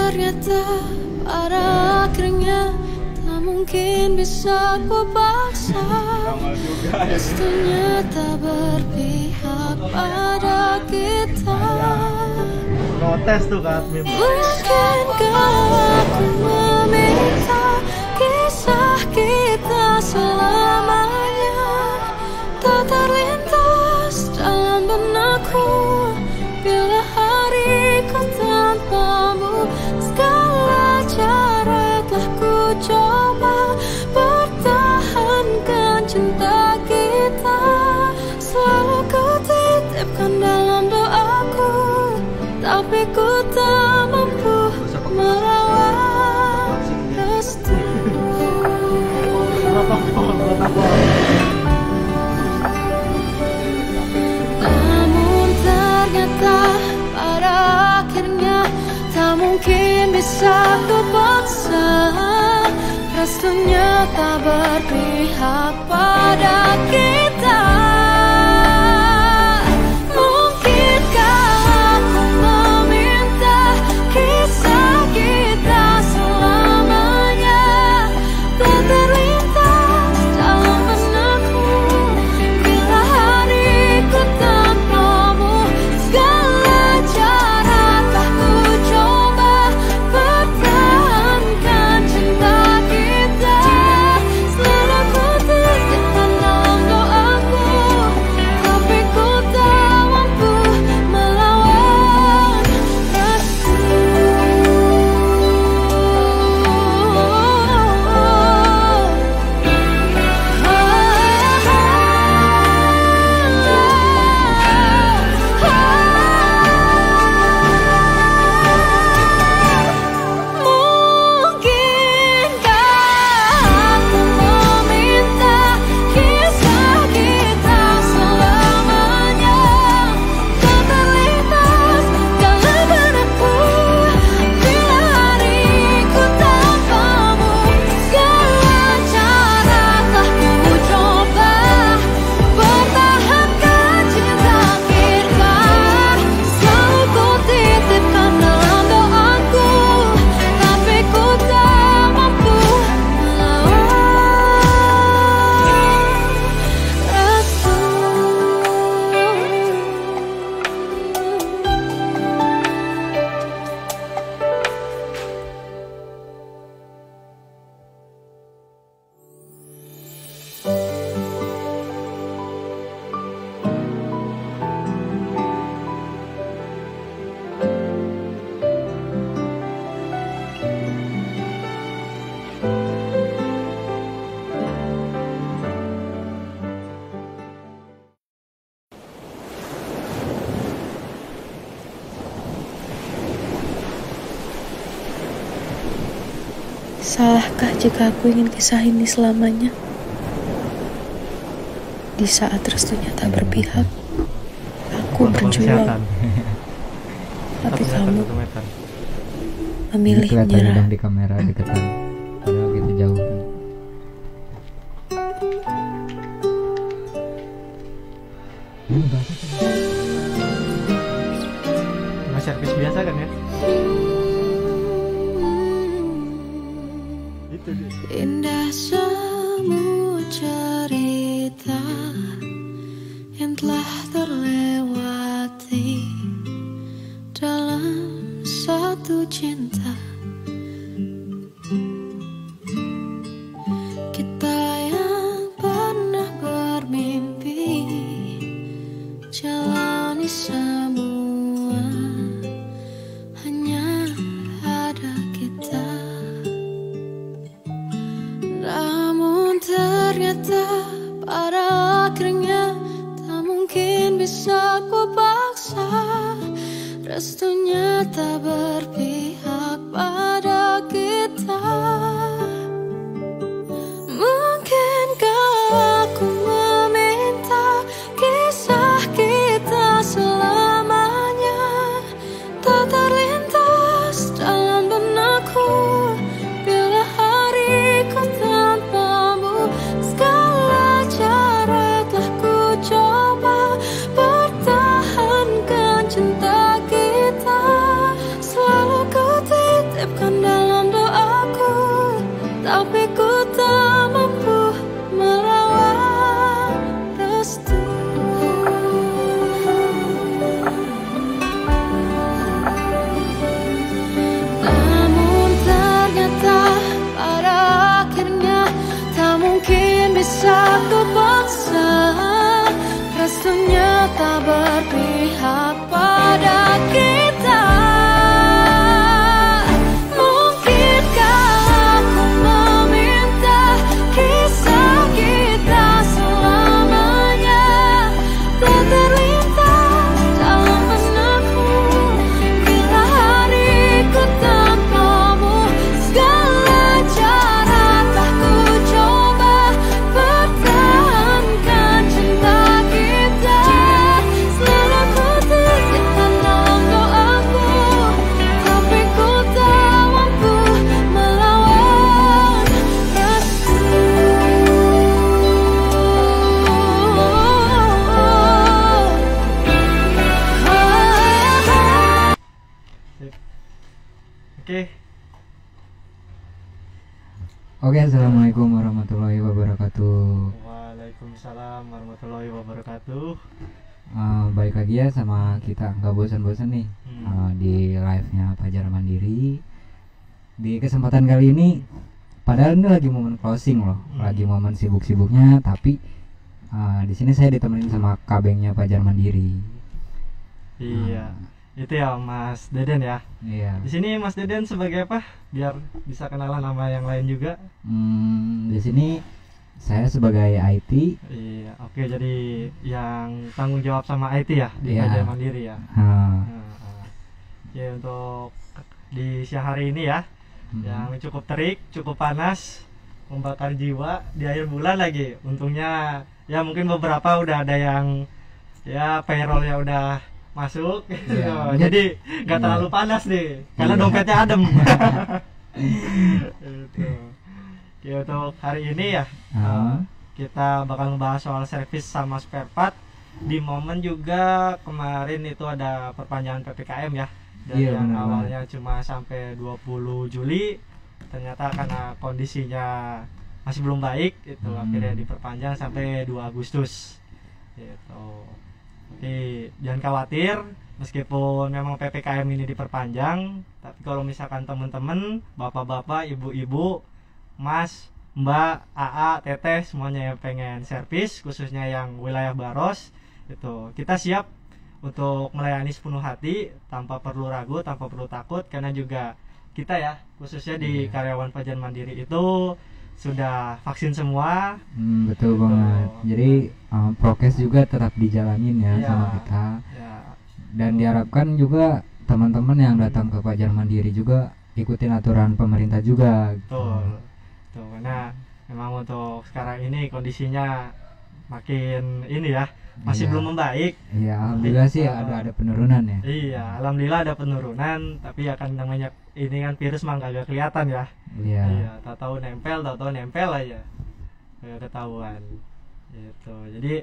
ternyata pada akhirnya tak mungkin bisa ku paksa. Restunya tak berpihak pada kita. Protes tuh Kak Admin. Mungkinkah aku meminta kisah kita selamanya tak terlintas dalam benakku bila hariku tanpamu. Segala cara telah ku coba pertahankan cinta kita. Selalu ku titipkan dalam doaku, tapi ku tak mampu merawat restu. Namun ternyata pada akhirnya tak mungkin bisa ku paksa. Restunya tak berpihak pada kita. Salahkah jika aku ingin kisah ini selamanya? Di saat restunya tak berpihak, aku berjuang. Tapi kamu memilih menyerah. Di kamera deketan, padahal gitu jauh. Nggak servis biasa kan ya? Indah semua cerita yang telah terlewati dalam satu cinta. Kita yang pernah bermimpi jalani semua, hanya ada kita. Namun ternyata pada akhirnya tak mungkin bisa ku paksa. Restunya tak berpihak pada kita. Mungkinkah aku meminta kisah kita selamanya tak terlintas dalam benakku bila hariku tanpamu. Segala cara telah ku coba pertahankan cinta kita. tak berpihak pada kita. Mungkinkah aku meminta kisah kita selamanya tak terlintas dalam benakku. Bila hariku tanpamu, segala cara tak ku coba pertahankan cinta kita. Selalu ku titipkan dalam doaku, tapi ku tak mampu melawan rasa. Oke. Oke, assalamualaikum warahmatullahi wabarakatuh. Waalaikumsalam warahmatullahi wabarakatuh. Balik lagi ya sama kita, nggak bosan-bosan nih di live-nya Fajar Mandiri. Di kesempatan kali ini, padahal ini lagi momen closing loh, lagi momen sibuk-sibuknya, tapi di sini saya ditemenin sama kabengnya Fajar Mandiri. Iya. Itu ya Mas Deden ya. Iya. Di sini Mas Deden sebagai apa? Biar bisa kenalan sama yang lain juga. Di sini saya sebagai IT. Iya, oke, jadi yang tanggung jawab sama IT ya di Iya. Fajar Mandiri ya. Ya untuk di siang hari ini ya, yang cukup terik, cukup panas, membakar jiwa di akhir bulan lagi. Untungnya ya mungkin beberapa udah ada yang ya payroll-nya udah masuk, Iya. jadi nggak Iya. terlalu panas nih, karena Iya. dompetnya adem. Gitu. Oke, untuk hari ini ya kita bakal ngebahas soal servis sama spare part. Di momen juga kemarin itu ada perpanjangan PPKM ya, dari Iya, yang benar awalnya cuma sampai 20 Juli, ternyata karena kondisinya masih belum baik itu akhirnya diperpanjang sampai 2 Agustus gitu. Jadi jangan khawatir, meskipun memang PPKM ini diperpanjang, tapi kalau misalkan teman-teman, bapak-bapak, ibu-ibu, mas, mbak, AA, teteh, semuanya yang pengen servis, khususnya yang wilayah Baros, itu kita siap untuk melayani sepenuh hati, tanpa perlu ragu, tanpa perlu takut, karena juga kita ya, khususnya di karyawan Fajar Mandiri itu sudah vaksin semua. Betul banget. Jadi prokes juga tetap dijalanin ya Iya. sama kita. Ya, Dan diharapkan juga teman-teman yang datang ke Fajar Mandiri juga ikutin aturan pemerintah juga. betul. Tuh, karena memang untuk sekarang ini kondisinya makin ini ya, masih Iya. belum membaik. Iya, alhamdulillah sih ada penurunan ya. Iya, alhamdulillah ada penurunan, tapi akan namanya ini kan virus mah nggak kelihatan ya. Iya. Iya, tahu nempel aja, nggak ketahuan. Gitu. Jadi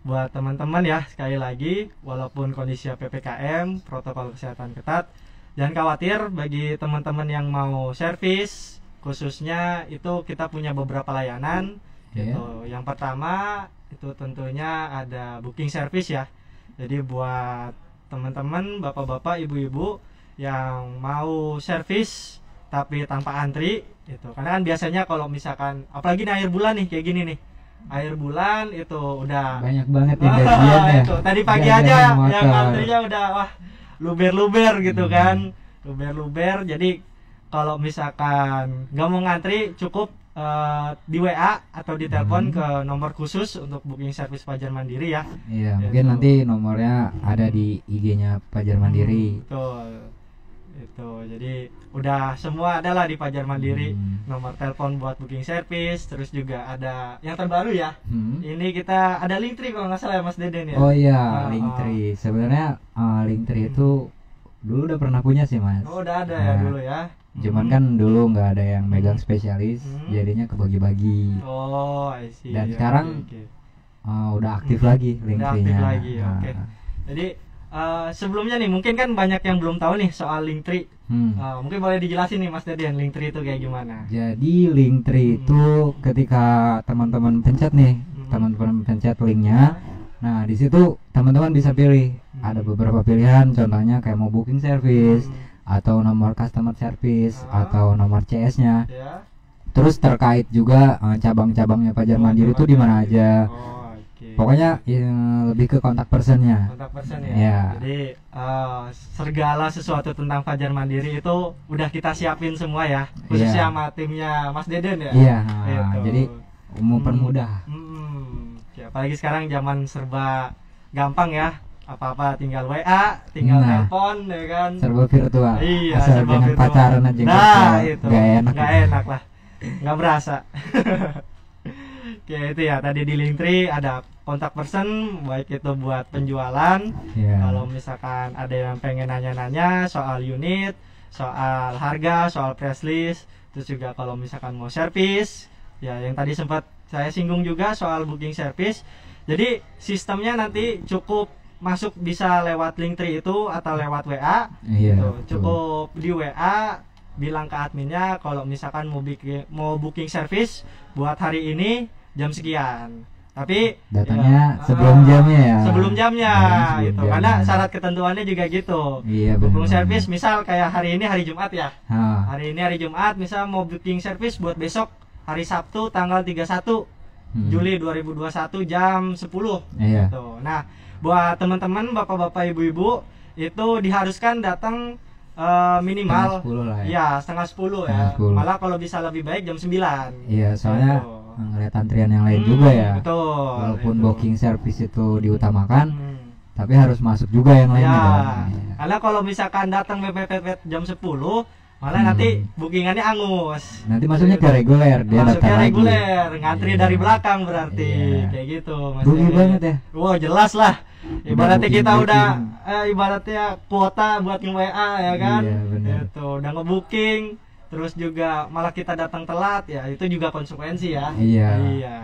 buat teman-teman ya, sekali lagi, walaupun kondisi PPKM, protokol kesehatan ketat, jangan khawatir. Bagi teman-teman yang mau servis, khususnya itu kita punya beberapa layanan. Iya. Gitu. Yang pertama itu tentunya ada booking service ya. Jadi buat teman-teman, bapak-bapak, ibu-ibu yang mau servis tapi tanpa antri itu, karena kan biasanya kalau misalkan apalagi di akhir bulan nih kayak gini nih, akhir bulan itu udah Banyak banget ya gajian ya. itu tadi pagi Gajian aja motor. yang antrinya udah wah luber-luber gitu kan, luber-luber. Jadi kalau misalkan nggak mau ngantri, cukup di WA atau di telepon ke nomor khusus untuk booking service Fajar Mandiri ya. Iya, mungkin Itu. nanti nomornya ada di IG-nya Fajar Mandiri. Betul. Itu jadi udah semua adalah di Fajar Mandiri, nomor telepon buat booking service, terus juga ada yang terbaru ya. Ini kita ada Linktree kalau nggak salah ya Mas Deden ya. Oh iya, Linktree. Sebenarnya Linktree itu dulu udah pernah punya sih Mas. Oh, udah ada ya Nah, dulu ya. Cuman kan dulu nggak ada yang megang spesialis, jadinya kebagi-bagi. Oh, I see. Dan Oke, sekarang oke. Udah aktif lagi Udah Linktree-nya. aktif lagi, oke. Jadi sebelumnya nih mungkin kan banyak yang belum tahu nih soal Linktree. Mungkin boleh dijelasin nih Mas Deden, Linktree itu kayak gimana? Jadi Linktree itu ketika teman-teman pencet nih, teman-teman pencet linknya, nah di situ teman-teman bisa pilih. Ada beberapa pilihan, contohnya kayak mau booking service, atau nomor customer service, atau nomor CS-nya. Ya. Terus terkait juga cabang-cabangnya Fajar Mandiri itu di mana aja. Oh, Pokoknya lebih ke kontak personnya. kontak person ya. Iya. Jadi segala sesuatu tentang Fajar Mandiri itu udah kita siapin semua ya, khususnya Iya. sama timnya Mas Deden ya. Iya, Gitu. jadi mempermudah. Ya, apalagi sekarang zaman serba gampang ya, apa-apa tinggal WA, tinggal Nah. telepon ya kan. Serba virtual. Iya, Asal serba dengan virtual. pacaran aja Nah, itu nggak enak. nggak enak lah, nggak berasa. Oke, itu ya tadi di Linktree ada kontak person, baik itu buat penjualan. Iya. Kalau misalkan ada yang pengen nanya-nanya soal unit, soal harga, soal price list, terus juga kalau misalkan mau service, ya yang tadi sempat saya singgung juga soal booking service. Jadi sistemnya nanti cukup masuk bisa lewat Linktree itu atau lewat WA. Iya. Tuh, betul. cukup di WA bilang ke adminnya kalau misalkan mau booking service buat hari ini jam sekian. Tapi Datanya ya, sebelum jamnya ya. sebelum jamnya Sebelum gitu. jamnya. Karena syarat ketentuannya juga gitu. Iya, Booking benar. service misal kayak hari ini hari Jumat ya. Ah, Hari ini hari Jumat misal mau booking service buat besok hari Sabtu tanggal 31 Juli 2021 jam 10 Iya. gitu. Nah, buat teman-teman bapak-bapak ibu-ibu itu diharuskan datang minimal 10 lah ya. ya setengah 10 ya. Setengah 10. Malah kalau bisa lebih baik jam 9. Iya, soalnya Gitu. ngeliat antrian yang lain juga ya. Betul. Walaupun itu. booking service itu diutamakan, Hmm. tapi harus masuk juga yang lainnya Ya, dong. Iya. karena kalau misalkan datang mepet-mepet jam 10 malah nanti bookingannya angus. Nanti masuknya ke reguler, dia Masuknya datang lagi. reguler, ngantri Iya. dari belakang berarti Iya. kayak gitu. Mas Rugi Dewi. banget ya. Wow, jelas lah. Ibaratnya booking, kita udah booking. ibaratnya kuota buat nge-WA ya kan. Iya, benar. Itu udah nge-booking, terus juga malah kita datang telat ya, itu juga konsekuensi ya. Iya. Iya.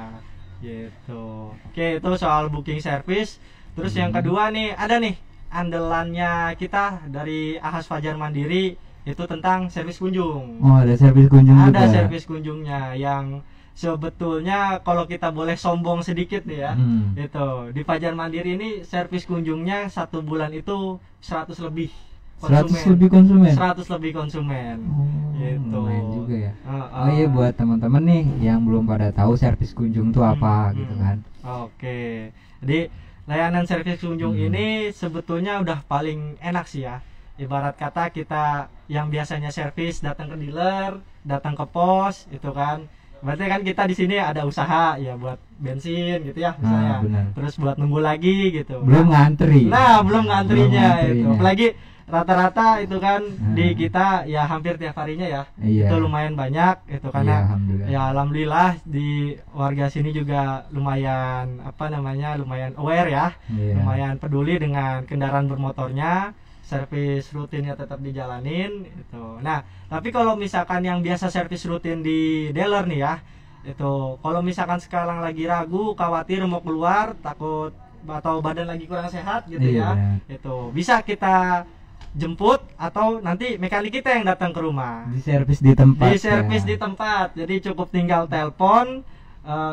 Gitu. Oke, itu soal booking service. Terus yang Hmm. kedua nih, ada nih andalannya kita dari Ahas Fajar Mandiri itu tentang servis kunjung. Oh, ada servis kunjung juga. Ada servis kunjungnya yang sebetulnya kalau kita boleh sombong sedikit nih ya, itu di Fajar Mandiri ini servis kunjungnya 1 bulan itu 100 lebih 100 lebih konsumen. 100 lebih konsumen. Oh, Gitu. lumayan juga ya. Heeh. Oh iya, buat teman-teman nih yang belum pada tahu servis kunjung itu apa gitu kan. Oke. Jadi layanan servis kunjung Hmm. ini sebetulnya udah paling enak sih ya. Ibarat kata kita yang biasanya servis datang ke dealer, datang ke pos, itu kan. Berarti kan kita di sini ada usaha ya buat bensin gitu ya misalnya. benar. Terus buat nunggu lagi gitu. Belum ngantri. Nah, belum ngantrinya itu. ngantrinya. Apalagi rata-rata itu kan di Hmm. kita ya hampir tiap harinya ya. Iya. Itu lumayan banyak itu Iya, karena alhamdulillah. ya alhamdulillah di warga sini juga lumayan lumayan aware ya. Iya. Lumayan peduli dengan kendaraan bermotornya, servis rutinnya tetap dijalanin itu. Nah, tapi kalau misalkan yang biasa servis rutin di dealer nih ya, itu kalau misalkan sekarang lagi ragu, khawatir mau keluar, takut atau badan lagi kurang sehat gitu Iya, ya, benar. itu bisa kita jemput atau nanti mekanik kita yang datang ke rumah. Di servis di tempat. Di servis ya. di tempat, jadi cukup tinggal telepon.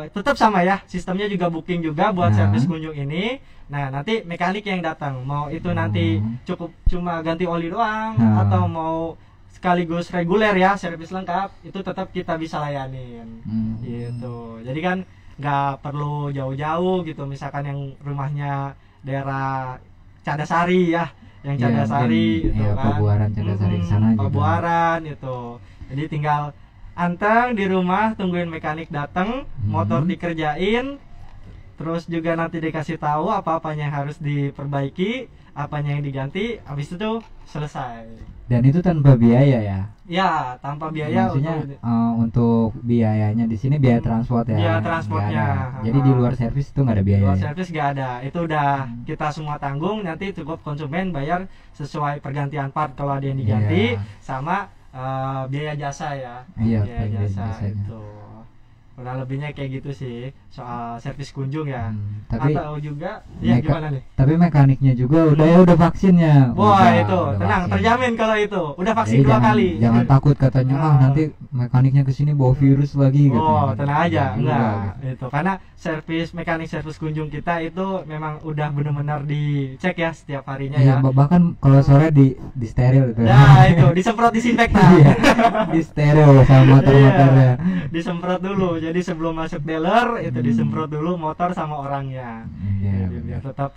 Tetap sama ya, sistemnya juga booking juga buat Nah. servis kunjung ini. Nah, nanti mekanik yang datang, mau itu nanti cukup cuma ganti oli doang Nah. atau mau sekaligus reguler ya, servis lengkap, itu tetap kita bisa layanin. Hmm. Gitu. Jadi kan nggak perlu jauh-jauh gitu, misalkan yang rumahnya daerah Cadasari ya, yang Iya, Cadasari mungkin, itu ya, kan. Pabuaran, Cadasari di sana juga. Pabuaran itu. Jadi tinggal anteng di rumah tungguin mekanik datang, motor dikerjain, terus juga nanti dikasih tahu apa-apanya yang harus diperbaiki, apanya yang diganti, habis itu selesai. Dan itu tanpa biaya ya. Ya, tanpa biaya Maksudnya untuk untuk biayanya di sini biaya transport ya. Biaya nggak transportnya. ada. Jadi di luar servis itu nggak ada biaya. luar ya? servis nggak ada. Itu udah kita semua tanggung, nanti cukup konsumen bayar sesuai pergantian part kalau ada yang diganti Iya. sama biaya jasa ya. Iya, biaya biaya jasa jasanya. itu. Kurang lebihnya kayak gitu sih soal servis kunjung ya. Tapi Atau juga ya meka- gimana nih? tapi mekaniknya juga udah vaksinnya. Wah, Udah- itu udah tenang, vaksin. terjamin kalau itu. Udah vaksin Jadi 2 jangan, kali. jangan takut katanya Ah. nanti mekaniknya kesini bawa virus lagi gitu. Oh, tenang aja, Juga, enggak gitu. itu karena servis kunjung kita itu memang udah benar-benar dicek ya setiap harinya Iya, ya. bahkan kalau sore di steril gitu. Nah, itu disemprot disinfektan. Iya, di steril sama motor-motornya. Disemprot dulu. Jadi sebelum masuk dealer itu disemprot dulu motor sama orangnya. Iya, Jadi biar benar. tetap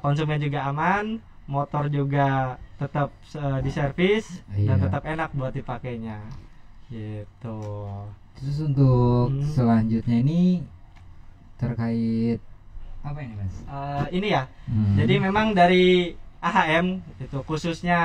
konsumen juga aman, motor juga tetap diservis dan Iya. tetap enak buat dipakainya. Gitu. Terus untuk Hmm. selanjutnya ini terkait apa ini, Mas? Ini ya. Hmm. Jadi memang dari AHM itu khususnya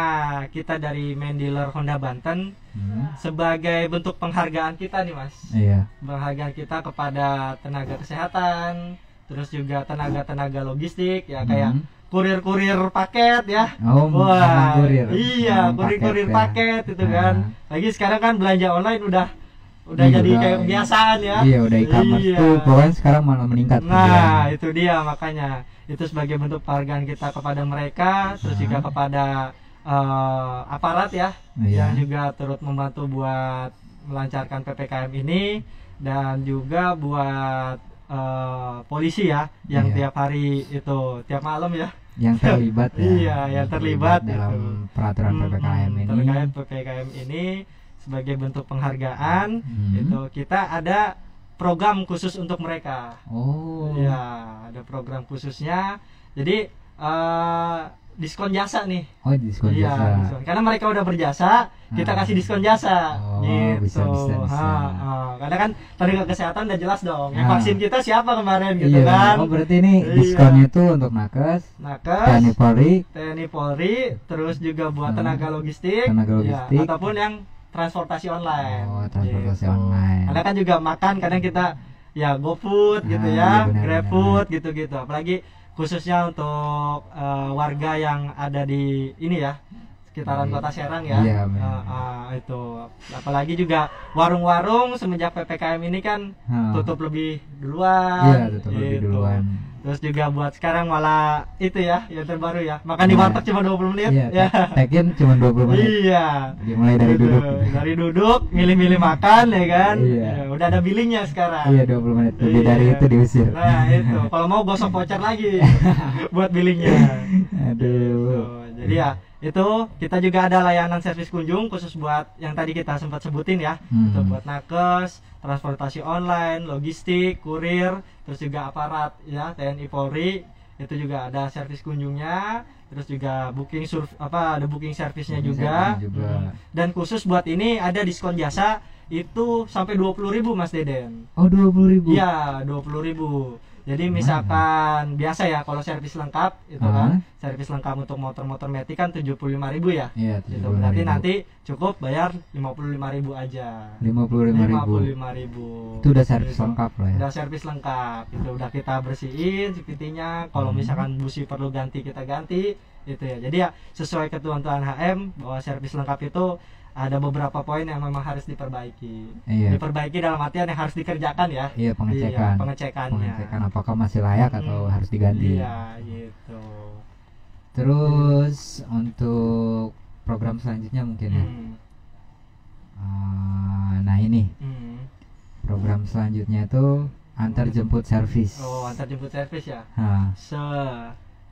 kita dari main dealer Honda Banten Hmm. sebagai bentuk penghargaan kita nih Mas. Iya. Penghargaan kita kepada tenaga kesehatan, terus juga tenaga-tenaga logistik ya kayak Hmm. kurir-kurir paket ya. Oh, Wah, kurir. iya, Hmm, kurir-kurir ya. paket itu kan. Nah. Lagi sekarang kan belanja online udah Iya, jadi udah, kayak kebiasaan ya. Iya, udah e-commerce Iya. tuh pokoknya sekarang malah meningkat. Nah, itu dia makanya itu sebagai bentuk penghargaan kita kepada mereka, terus juga Nah. kepada aparat ya, Iya. yang juga turut membantu buat melancarkan PPKM ini dan juga buat polisi ya, yang Iya. tiap hari itu tiap malam ya. Yang terlibat ya. Iya, yang terlibat dalam itu. peraturan PPKM ini. Terkait PPKM ini sebagai bentuk penghargaan Hmm. itu kita ada program khusus untuk mereka. Oh. Ya, ada program khususnya. Jadi diskon jasa nih. Oh, diskon Iya, jasa. diskon. Karena mereka udah berjasa, kita Nah. kasih diskon jasa. Oh, gitu. bisa. Karena kan tenaga kesehatan udah jelas dong. Yang Nah. vaksin kita siapa kemarin gitu Iya. kan? Oh, berarti ini Iya. diskonnya tuh untuk nakes, Nakes, TNI Polri, TNI Polri, terus juga buat Nah. tenaga logistik, Tenaga ya, logistik. ataupun yang transportasi online. Oh, transportasi Gitu. online. Karena kan juga makan kadang kita ya GoFood gitu Ah, ya, iya, benar, GrabFood gitu-gitu. Apalagi khususnya untuk warga yang ada di ini ya sekitaran Iya. Kota Serang ya. Iya, benar. Itu apalagi juga warung-warung semenjak PPKM ini kan Ah. tutup lebih duluan. Iya, tutup lebih gitu. duluan. Terus juga buat sekarang malah itu ya yang terbaru ya. Makan di Iya. warteg cuma 20 menit Iya, ya. take-in cuma 20 menit. Iya. Dimulai dari Gitu. duduk. Dari duduk, milih-milih makan ya kan. Iya. Ya, udah ada billingnya sekarang. Iya, 20 menit. Lebih Iya. dari itu diusir. Nah, itu. Kalau mau gosok voucher lagi buat billingnya. Aduh. Gitu. Jadi ya, itu kita juga ada layanan servis kunjung khusus buat yang tadi kita sempat sebutin ya. Hmm. Itu buat nakes, transportasi online, logistik, kurir, terus juga aparat ya, TNI Polri. Itu juga ada servis kunjungnya, terus juga ada booking servisnya Booking juga. servisnya juga. Dan khusus buat ini ada diskon jasa itu sampai 20.000 Mas Deden. Oh, 20.000. Iya, 20.000. Jadi misalkan biasa ya kalau servis lengkap itu kan, servis lengkap untuk motor-motor Matic kan 75.000 ya. Iya, Gitu. Berarti nanti cukup bayar 55.000 aja. 55.000. 55.000. Itu udah servis Gitu. lengkap lah ya. Udah servis lengkap. Itu udah kita bersihin CVT-nya. Kalau misalkan busi perlu ganti kita ganti itu ya. Jadi ya sesuai ketentuan HM bahwa servis lengkap itu ada beberapa poin yang memang harus diperbaiki. Iya. Diperbaiki dalam artian yang harus dikerjakan ya. Iya, pengecekan. Iya, pengecekannya. Pengecekan apakah masih layak atau harus diganti. Iya, gitu. Terus untuk program selanjutnya mungkin ya. Hmm. Nah, ini Hmm. program selanjutnya itu antar jemput servis. Oh, antar jemput servis ya. Nah,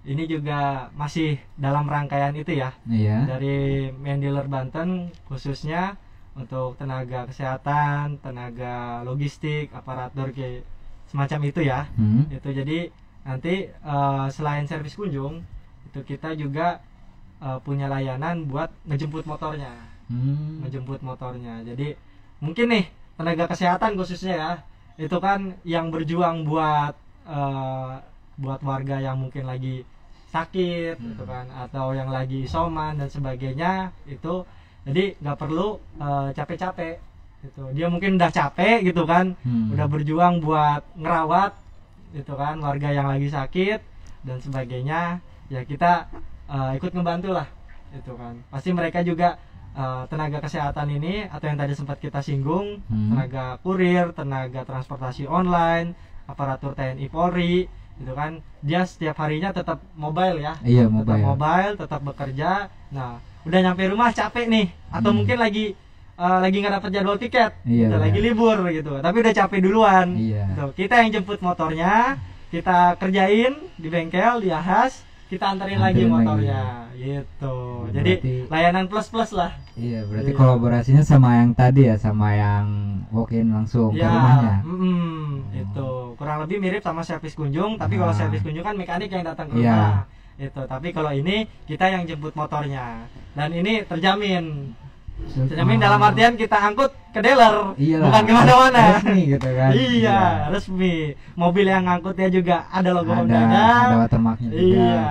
Ini juga masih dalam rangkaian itu ya. iya. Dari main dealer Banten khususnya untuk tenaga kesehatan, tenaga logistik, aparatur kayak semacam itu ya. Itu jadi nanti selain servis kunjung itu kita juga punya layanan buat ngejemput motornya. Ngejemput motornya. Jadi mungkin nih tenaga kesehatan khususnya ya, itu kan yang berjuang buat warga yang mungkin lagi sakit gitu kan, atau yang lagi isoman dan sebagainya itu. Jadi nggak perlu capek-capek gitu. Dia mungkin udah capek gitu kan, udah berjuang buat ngerawat gitu kan warga yang lagi sakit dan sebagainya, ya kita ikut ngebantu lah gitu kan. Pasti mereka juga tenaga kesehatan ini atau yang tadi sempat kita singgung, tenaga kurir, tenaga transportasi online, aparatur TNI Polri gitu kan, dia setiap harinya tetap mobile ya. Iya, Tetap mobile, tetap bekerja. Nah, udah nyampe rumah capek nih atau mungkin lagi lagi nggak dapat jadwal tiket, Iya, gitu, lagi benar. libur gitu, tapi udah capek duluan. Iya. Gitu. Kita yang jemput motornya, kita kerjain di bengkel, di Ahas, kita anterin lagi Anterin motornya, gitu. Jadi Berarti- layanan plus lah. Iya, berarti Iya. kolaborasinya sama yang tadi ya, sama yang walk-in langsung ke rumahnya. Itu kurang lebih mirip sama servis kunjung, tapi kalau Nah. servis kunjung kan mekanik yang datang ke Iya. rumah. Itu, tapi kalau ini kita yang jemput motornya. Dan ini terjamin. Terjamin dalam artian kita angkut ke dealer, Iyalah, bukan kemana-mana. resmi gitu kan. Iya, resmi. Mobil yang ngangkutnya juga ada logo Hondanya. Ada watermarknya juga. Iya,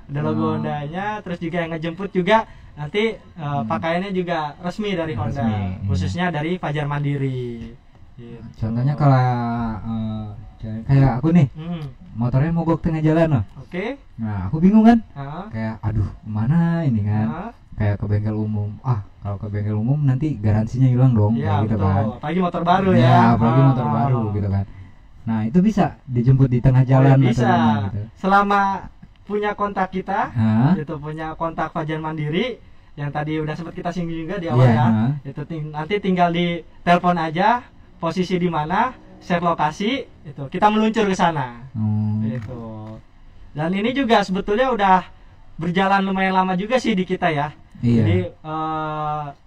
ada logo Oh. Hondanya. Terus juga yang ngejemput juga nanti pakaiannya juga resmi dari Honda, Resmi, iya. khususnya dari Fajar Mandiri. Gitu. Contohnya kalau kayak aku nih, Hmm, motornya mogok tengah jalan loh. oke. Nah, aku bingung kan. Ah, Kayak aduh, mana ini kan? ah, Kayak ke bengkel umum. Kalau ke bengkel umum nanti garansinya hilang dong, iya kayak gitu betul. kan. Apalagi motor baru Ya, ya. apalagi motor baru gitu kan. Nah, itu bisa dijemput di tengah jalan Oh, ya, atau bisa. gimana gitu. Selama punya kontak kita, Hah? itu punya kontak Fajar Mandiri yang tadi udah sempat kita singgung juga di Iya, awal ya. hah? Itu nanti tinggal di telepon aja, posisi di mana, share lokasi, itu kita meluncur ke sana. Hmm. Gitu. Dan ini juga sebetulnya udah berjalan lumayan lama juga sih di kita ya. Iya. Jadi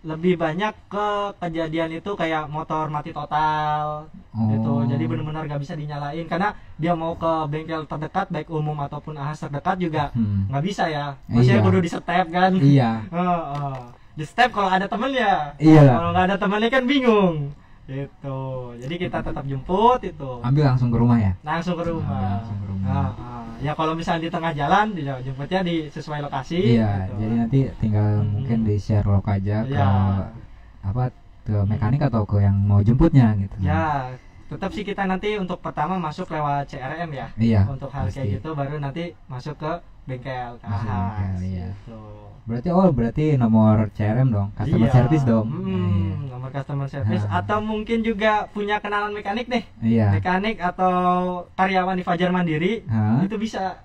lebih banyak ke kejadian itu kayak motor mati total gitu. Oh. Jadi benar-benar gak bisa dinyalain karena dia mau ke bengkel terdekat baik umum ataupun Ahas terdekat juga nggak bisa ya. Maksudnya Iya. kudu di step kan. Iya. Di step kalau ada temennya. Iya lah. Kalau nggak ada temennya kan bingung. Gitu. Jadi kita tetap jemput itu. Ambil langsung ke rumah ya. Langsung ke rumah. Langsung ke rumah. Ya kalau misalnya di tengah jalan, jemputnya di sesuai lokasi. Iya, gitu. jadi nanti tinggal Hmm. mungkin di share log aja ke Iya. ke mekanik atau ke yang mau jemputnya gitu. Ya, tetap sih kita nanti untuk pertama masuk lewat CRM ya. Iya. Untuk hal pasti. kayak gitu baru nanti masuk ke bengkel, ke Masuk ke Ahas, bengkel, iya. gitu. Berarti nomor CRM dong, customer Iya. service dong. Nomor customer service Nah. atau mungkin juga punya kenalan mekanik nih. Iya. Mekanik atau karyawan di Fajar Mandiri Hah? itu bisa.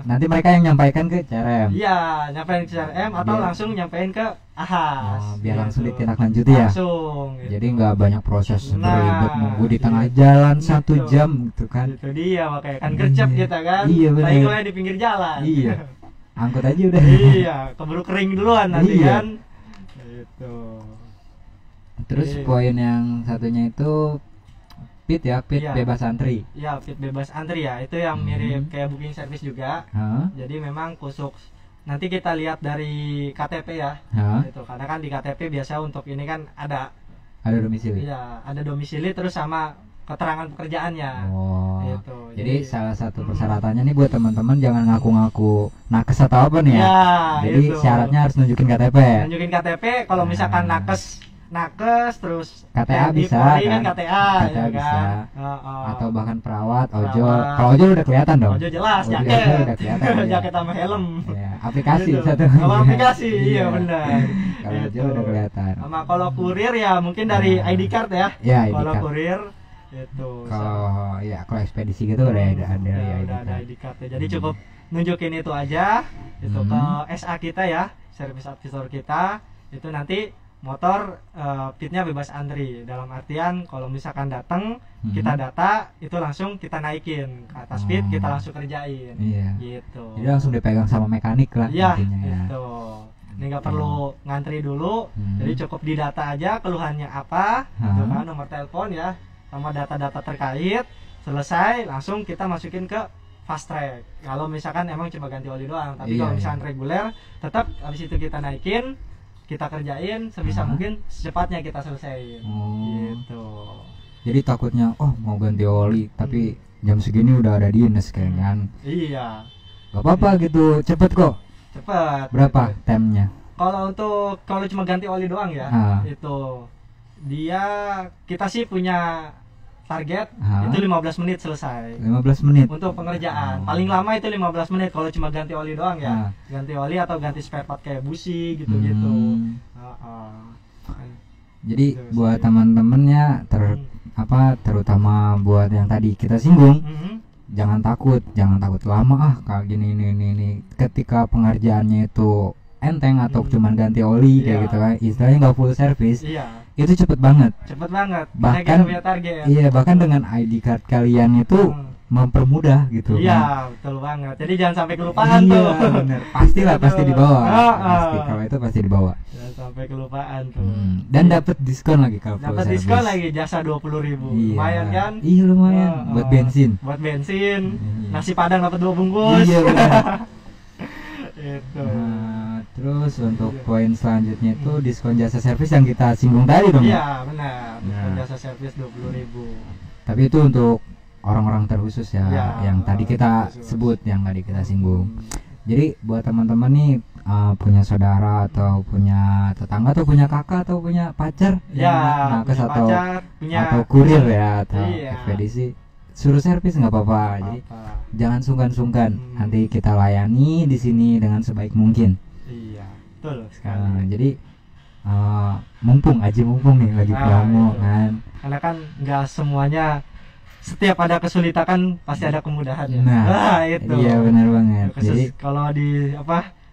Nanti mereka yang nyampaikan ke CRM. Iya, nyampein ke CRM atau Biar- langsung nyampein ke Ahas. Biar langsung gitu. ditindaklanjuti ya. Langsung. gitu. Jadi nggak banyak proses Nah, ribet nunggu di tengah gitu. jalan 1 Betul. jam gitu kan. Itu dia makanya kan gercep Iya. kita kan. Iya, bener. Tapi kalau yang di pinggir jalan. Iya. Angkut aja udah. Iya, keburu kering duluan nanti Iya. kan. Gitu. Terus Iya. poin yang satunya itu pit ya, pit Iya. bebas antri. Ya, fit bebas antri ya. Itu yang mirip kayak booking service juga. Hah? Jadi memang khusus nanti kita lihat dari KTP ya. Hah? Gitu. Karena kan di KTP biasa untuk ini kan ada Ada domisili. iya, ada domisili terus sama keterangan pekerjaannya. Oh. Gitu. Jadi salah satu persyaratannya nih buat teman-teman jangan ngaku-ngaku nakes atau apa nih ya. Ya, Jadi itu. syaratnya harus nunjukin KTP. Nunjukin KTP, kalau misalkan Nah. nakes terus KTA TNI bisa, Polri kan? KTA, KTA ya bisa. kan? Atau bahkan perawat, ojol. Perawat. Kalau ojol udah kelihatan dong. Ojol jelas, Ojol jaket, udah kelihatan. ya. jaket sama helm. Ya, aplikasi Gitu. satu. Sama aplikasi, iya benar. Kalau Gitu. ojol udah kelihatan. Sama kalau kurir ya mungkin dari Nah. ID card ya. Ya, ID Kalau card. kurir itu. Kalau ekspedisi gitu udah ada Ya, ID udah ada card. ID card ya. Jadi cukup nunjukin itu aja itu ke SA kita ya, service advisor kita. Itu nanti motor pitnya bebas antri, dalam artian kalau misalkan datang kita data itu langsung kita naikin ke atas pit, kita langsung kerjain. Iya. Gitu. Jadi langsung dipegang sama mekanik lah Iya, intinya ya. gitu. Ini nggak perlu ngantri dulu, jadi cukup didata aja keluhannya apa, gitu kan, nomor telepon ya, sama data-data terkait. Selesai, langsung kita masukin ke fast track. Kalau misalkan emang cuma ganti oli doang, tapi Iya, kalau iya. misalkan reguler, tetap habis itu kita naikin, kita kerjain sebisa mungkin secepatnya kita selesaiin. Oh. Gitu. Jadi takutnya mau ganti oli tapi jam segini udah ada dinas kayak kan. Iya, Gak apa-apa gitu, cepet kok. cepat. Berapa Gitu. temnya? Kalau cuma ganti oli doang ya, itu kita sih punya target itu 15 menit selesai 15 menit. untuk pengerjaan. Paling lama itu 15 menit kalau cuma ganti oli doang ya. Ganti oli atau ganti spare part kayak busi gitu-gitu. Jadi Gitu buat sih. teman-temannya terutama buat yang tadi kita singgung, Mhm. jangan takut lama kayak gini ini. Ketika pengerjaannya itu enteng atau cuman ganti oli kayak Iya. gitu kan, istilahnya nggak full service, Iya, itu cepet banget. cepet banget. Bahkan- Makanya kita punya target. Iya, bahkan dengan ID card kalian itu mempermudah gitu kan. Iya, betul banget. Jadi jangan sampai kelupaan tuh. Iya bener, pastilah pasti dibawa. Ah, Pasti, ah. kalau itu pasti dibawa. Jangan sampai kelupaan tuh. Dan dapat diskon lagi kalau full Dapat service. diskon lagi jasa 20.000. Iya. Lumayan kan? Iya lumayan Ah, buat ah. bensin. Buat bensin. Iya. Nasi padang dapat 2 bungkus. Iya benar. Itu. Nah, terus untuk Iya. poin selanjutnya itu diskon jasa servis yang kita singgung tadi dong. Iya, benar. Nah. Jasa servis 20.000. Tapi itu untuk orang-orang terkhusus ya, Iya, yang tadi kita terkhusus. sebut, yang tadi kita singgung. Jadi buat teman-teman nih punya saudara atau punya tetangga atau punya kakak atau punya pacar Ya, yang nakes punya atau pacar, punya kurir ya atau Iya. ekspedisi, suruh servis nggak apa-apa. Jadi apa. jangan sungkan-sungkan, Hmm. nanti kita layani di sini dengan sebaik mungkin. Iya, betul Nah, sekali. jadi mumpung nih lagi Ah, promo itu. kan. Karena kan nggak semuanya, setiap ada kesulitan kan pasti ada kemudahan ya. Nah, itu. iya benar banget. Khusus Jadi kalau di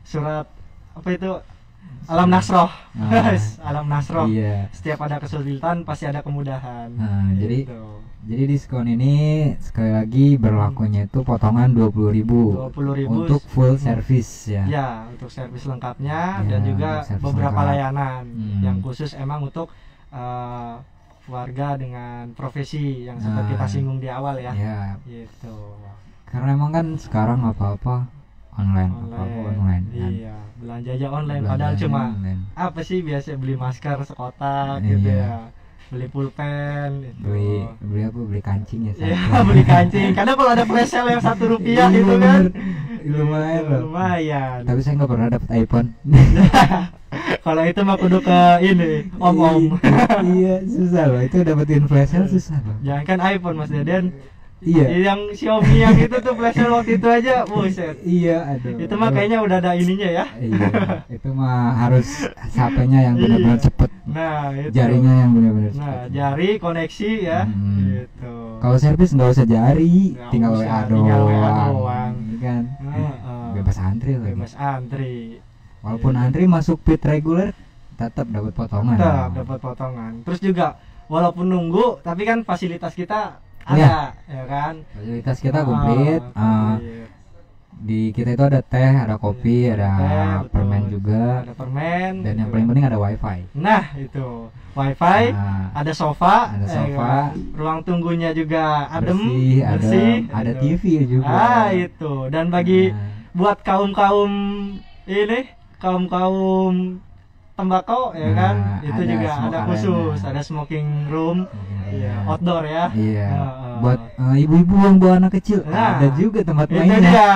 surat apa itu Alam Nasroh. Ah, Alam Nasroh. iya. Setiap ada kesulitan pasti ada kemudahan. Nah, jadi Gitu. Jadi diskon ini sekali lagi berlakunya itu potongan 20.000 20.000 untuk full service ya. Ya, untuk servis lengkapnya Ya, dan juga untuk servis beberapa lengkap. layanan yang Hmm. khusus emang untuk warga dengan profesi yang sempat Nah. kita singgung di awal ya. Ya, Gitu. karena emang kan sekarang apa-apa online, apa-apa online kan. Iya, belanja aja online Belanja padahal cuma online. apa sih, biasa beli masker sekotak gitu Iya. ya. Beli pulpen gitu. beli apa, beli kancing ya Iya, satu. beli kancing. Kadang kalau ada flash sale yang ₹1 Iya, gitu kan. lumayan Gitu, loh. lumayan. Tapi saya nggak pernah dapet iPhone. Kalau itu mah kudu ke ini, om-om. Iya, susah loh, itu dapetin flash sale susah loh. Jangan kan iPhone Mas Deden. Iya. Yang Xiaomi yang itu tuh flash sale waktu itu aja, buset. Iya, aduh. Itu mah kayaknya udah ada ininya ya. Iya, itu mah harus HP-nya yang benar-benar Iya. cepet, Nah, itu. jarinya yang benar-benar Nah, cepet. jari koneksi ya. Hmm. Gitu. Kalau servis nggak usah jari, Nggak tinggal usah, WA tinggal WA doang, doang. kan? Heeh. Bebas antri lagi. Bebas antri. Walaupun Iya. antri masuk pit reguler, tetap dapat potongan. Tetap dapat potongan. Terus juga walaupun nunggu, tapi kan fasilitas kita Iya. ada, ya kan? Fasilitas kita komplit. Komplit. Di kita itu ada teh, ada kopi, ada Teh, betul. permen juga, Ada permen. dan yang gitu. paling penting ada wifi. Nah, itu. Wifi, Nah, ada sofa, ada sofa. kan? Ruang tunggunya juga adem, bersih, ada gitu. TV juga. Ah, itu. Dan bagi Nah, buat kaum-kaum ini, kaum-kaum tembakau ya Nah, kan, itu ada juga smoke ada area-nya. khusus, ada smoking room, iya, outdoor ya. Iya. Heeh. Buat ibu-ibu yang bawa anak kecil, Nah, ada juga tempat itu mainnya. dia.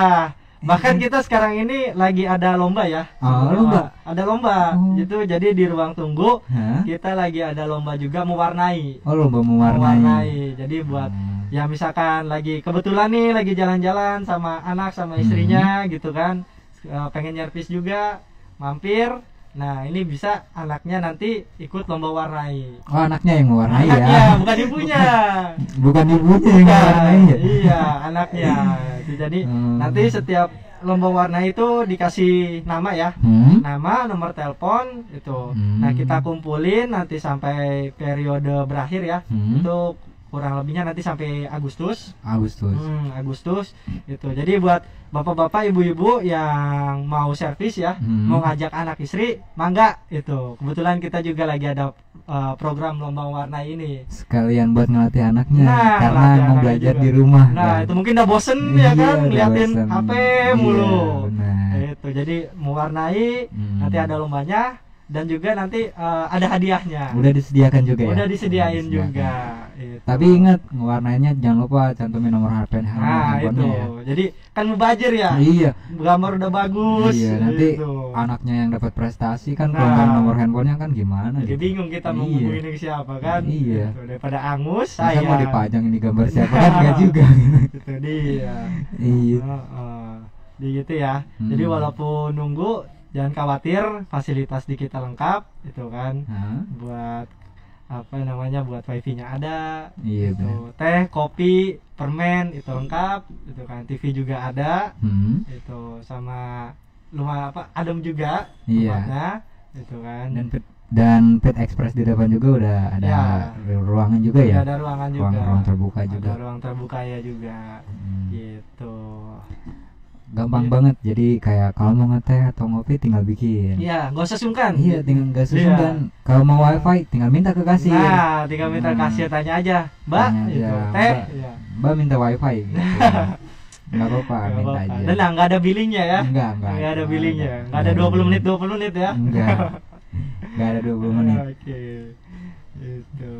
Bahkan kita sekarang ini lagi ada lomba ya. Oh, lomba? Ada lomba. Oh. Gitu. Jadi di ruang tunggu Hah? kita lagi ada lomba juga mewarnai. Oh, lomba mewarnai. Jadi buat Hmm. ya misalkan lagi kebetulan nih lagi jalan-jalan sama anak sama istrinya gitu kan, pengen nyervis juga, mampir. Nah, ini bisa anaknya nanti ikut lomba warnai. Oh, anaknya yang mewarnai Anaknya, ya. bukan ibunya. Bukan ibunya yang Bukan, mewarnai ya. iya, anaknya. Jadi Hmm. nanti setiap lomba warna itu dikasih nama ya. Hmm? Nama, nomor telepon itu. Hmm. Nah, kita kumpulin nanti sampai periode berakhir ya. Hmm. Itu kurang lebihnya nanti sampai Agustus. Agustus. Agustus itu. Jadi buat bapak-bapak, ibu-ibu yang mau servis ya, Hmm. mau ngajak anak istri, mangga itu. Kebetulan kita juga lagi ada program lomba warna ini. Sekalian buat ngelatih anaknya Nah, karena latih mau anaknya belajar juga. di rumah. Nah, kan. itu mungkin udah bosen ya Iya, kan, udah ngeliatin bosen. HP Iya, mulu. benar. Itu jadi mewarnai, Hmm. nanti ada lombanya dan juga nanti ada hadiahnya. Udah disediakan juga ya. Udah disediain Udah disediakan. juga. Itu. Tapi ingat ngewarnainya jangan lupa cantumin nomor HP Nah, itu. handphonenya ya. Jadi kan mubazir ya. Iya. Gambar udah bagus. Iya, nanti gitu. anaknya yang dapat prestasi kan Nah. kalau nggak nomor handphonenya kan gimana Jadi gitu. bingung kita mau Iya. ngubungin ke siapa kan. Iya. Gitu. Daripada angus Masa saya. mau dipajang ini gambar siapa kan nggak juga. Itu dia. Iya. Jadi gitu ya. Hmm. Jadi walaupun nunggu jangan khawatir, fasilitas di kita lengkap itu kan. Hah? Buat apa namanya, buat wifi-nya ada. Iya Itu benar. teh, kopi, permen itu lengkap. Itu kan TV juga ada. Hmm. Itu sama lumayan adem juga Iya. tempatnya gitu kan. Dan Pet Express di depan juga udah ada ruangan juga ya. Ada ruangan juga. Ruang terbuka juga. Ada ruang terbuka ya juga. Hmm. Gitu. Gampang banget. Jadi kayak kalau mau ngeteh atau ngopi tinggal bikin. Iya, nggak usah sungkan. Iya, tinggal nggak Iya. sungkan. Kalau mau wifi tinggal minta ke kasir. Nah, tinggal minta kasir, tanya aja, Mbak, Tanya aja, gitu. Teh, Mbak. iya. Mbak minta wifi gitu. Nggak apa-apa, Nggak minta apa-apa. aja. Dan nggak ada billingnya ya. Enggak Nggak ada billingnya. Nggak ada 20 menit ya. Enggak. Enggak ada 20 menit. Oke. Itu.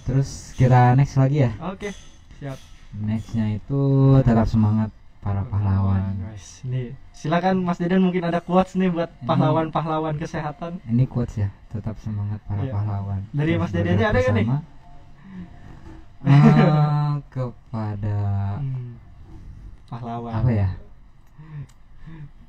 Terus kita next lagi ya. Oke, siap. Nextnya itu tetap semangat para pahlawan. Guys, ini silakan Mas Deden, mungkin ada quotes nih buat Ini- pahlawan-pahlawan kesehatan. Ini quotes ya, tetap semangat para Iya. pahlawan. Dari Terus Mas Dedennya bergerak ada nggak nih? bersama. Kepada Pahlawan. apa ya?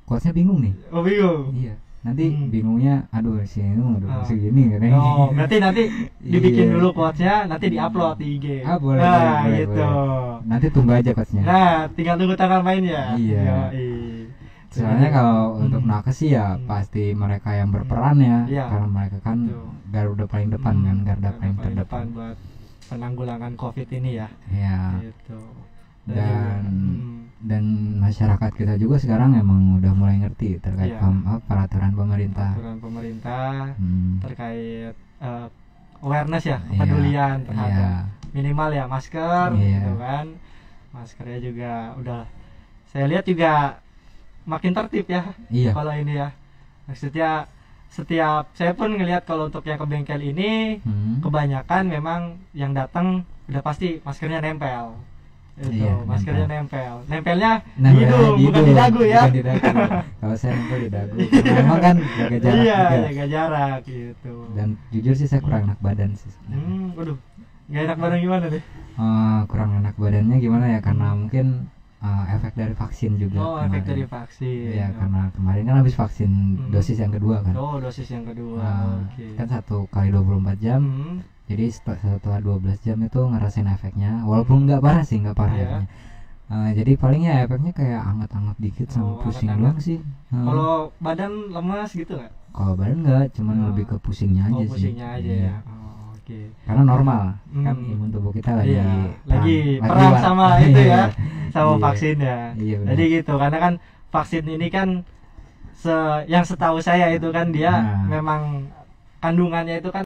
Quotesnya bingung nih. Oh, bingung. Iya. Nanti Hmm. bingungnya, aduh si ini udah Ah. segini katanya. Oh, berarti nanti dibikin Iya. dulu quotesnya, nanti diupload di IG. Ah, boleh, Nah, boleh, gitu. boleh. Nanti tunggu aja quotesnya. Nah, tinggal tunggu tanggal mainnya. Iya. Yoi. Soalnya kalau untuk Hmm. nakes sih ya Hmm. pasti mereka yang berperan ya, Iya. karena mereka kan Betul. garda paling depan kan, garda paling paling terdepan. buat penanggulangan COVID ini ya. Ya. Gitu. Dan masyarakat kita juga sekarang emang udah mulai ngerti terkait Iya. peraturan pemerintah. Peraturan pemerintah Hmm. terkait awareness ya, Iya. kepedulian terhadap Iya. minimal ya masker Iya. gitu kan. Maskernya juga udah saya lihat juga makin tertib ya. Iya. Kalau ini ya. Maksudnya setiap saya pun ngelihat kalau untuk yang ke bengkel ini Hmm. kebanyakan memang yang datang udah pasti maskernya nempel. Itu, Iya, maskernya nempel. Nempelnya Nah, di hidung, bukan di dagu ya. bukan di dagu. Kalau saya nempel di dagu. Karena emang kan jaga jarak Iya, juga. jaga jarak gitu. Dan jujur sih saya kurang enak badan sih sebenarnya. Waduh, nggak enak badan gimana nih? Kurang enak badannya gimana ya, karena mungkin efek dari vaksin juga. Oh, efek kemarin. dari vaksin. Iya, karena kemarin kan habis vaksin dosis yang kedua kan. Oh, dosis yang kedua. Oke. Kan 1 kali 24 jam. Hmm, Jadi setelah 12 jam itu ngerasain efeknya, walaupun nggak parah sih, nggak parah Iya. efeknya. Jadi paling ya efeknya kayak anget-anget dikit sama Oh, pusing anget-anget. doang sih. Kalau badan lemas gitu nggak? Kalau badan nggak, cuman Oh. lebih ke pusingnya aja Oh, sih. pusingnya aja Iya. ya. Oh, oke. Karena normal kan Hmm. imun tubuh kita lagi Iya, perang, lagi perang war. sama itu ya, sama Iya. vaksin ya. Iya, benar. Jadi gitu, karena kan vaksin ini kan yang setahu saya itu kan dia Nah. memang kandungannya itu kan